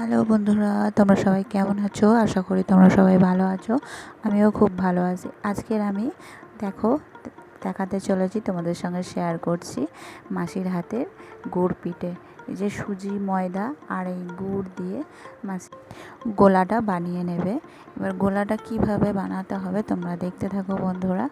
Hello বন্ধুরা, তোমরা সবাই কেমন আছো? আশা করি তোমরা সবাই ভালো আছো। আমিও খুব ভালো আছি। আজকের আমি দেখো দেখাতে চলেছি, তোমাদের সঙ্গে শেয়ার করছি মাসির হাতের গুড় পিঠে। এই যে সুজি, ময়দা আর এই গুড় দিয়ে মাসি গোলাটা বানিয়ে নেবে। এবার গোলাটা কিভাবে বানাতে হবে তোমরা দেখতে থাকো বন্ধুরা।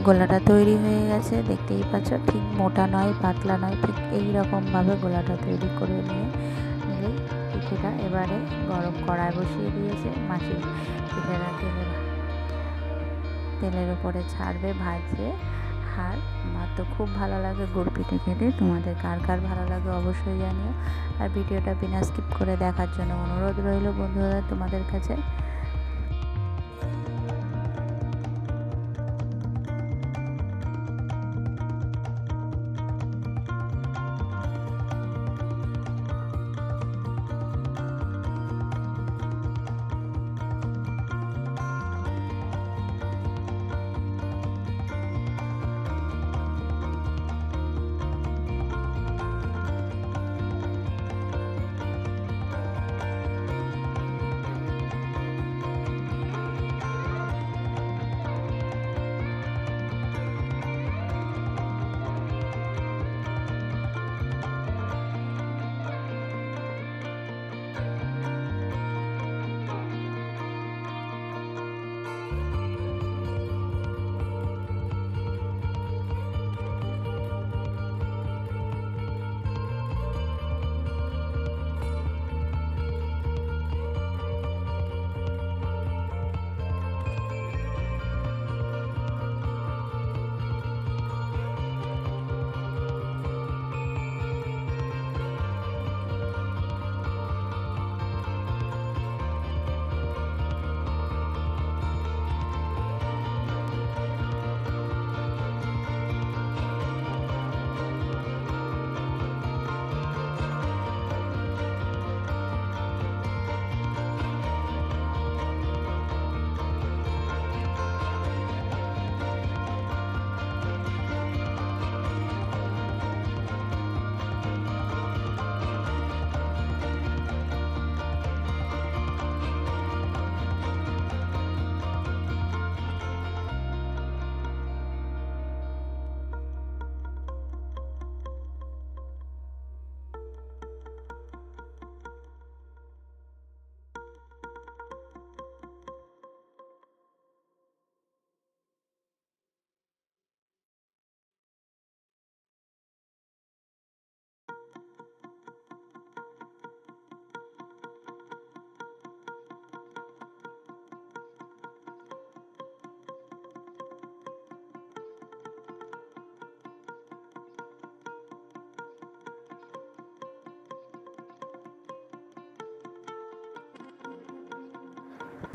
গোলাটা তৈরি হয়ে গেছে, দেখতেই পাচ্ছ। ঠিক মোটা নয়, পাতলা নয়, ঠিক এই রকমভাবে গোলাটা তৈরি করে নিলেই পিঠেটা এবারে গরম কড়াই বসিয়ে দিয়েছে। মাসি পিঠেটা তেলের উপরে ছাড়বে, ভাজবে। আর আমার তো খুব ভালো লাগে গুড় পিঠে খেতে। তোমাদের কার কার ভালো লাগে অবশ্যই জানিও। আর ভিডিওটা বিনা স্কিপ করে দেখার জন্য অনুরোধ রইল বন্ধুরা তোমাদের কাছে।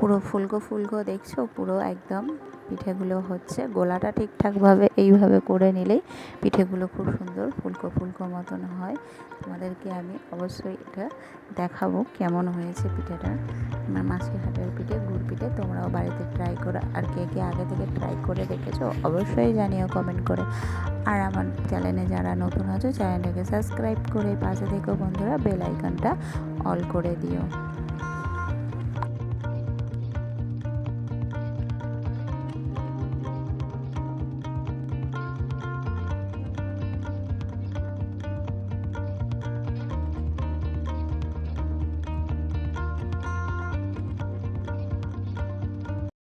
পুরো ফুলকো ফুলকো দেখছো, পুরো একদম পিঠেগুলো হচ্ছে। গোলাটা ঠিকঠাকভাবে এইভাবে করে নিলেই পিঠেগুলো খুব সুন্দর ফুলকো ফুলকো মতন হয়। তোমাদেরকে আমি অবশ্যই এটা দেখাবো কেমন হয়েছে পিঠেটা। আমার মাসির হাতের পিঠে, গুড় পিঠে। তোমরাও বাড়িতে ট্রাই করো, আর কে কে আগে থেকে ট্রাই করে রেখেছো অবশ্যই জানিও কমেন্ট করে। আর আমার চ্যানেলে যারা নতুন আছো চ্যানেলটাকে সাবস্ক্রাইব করে পাশে থেকো বন্ধুরা, বেল আইকনটা অল করে দিও।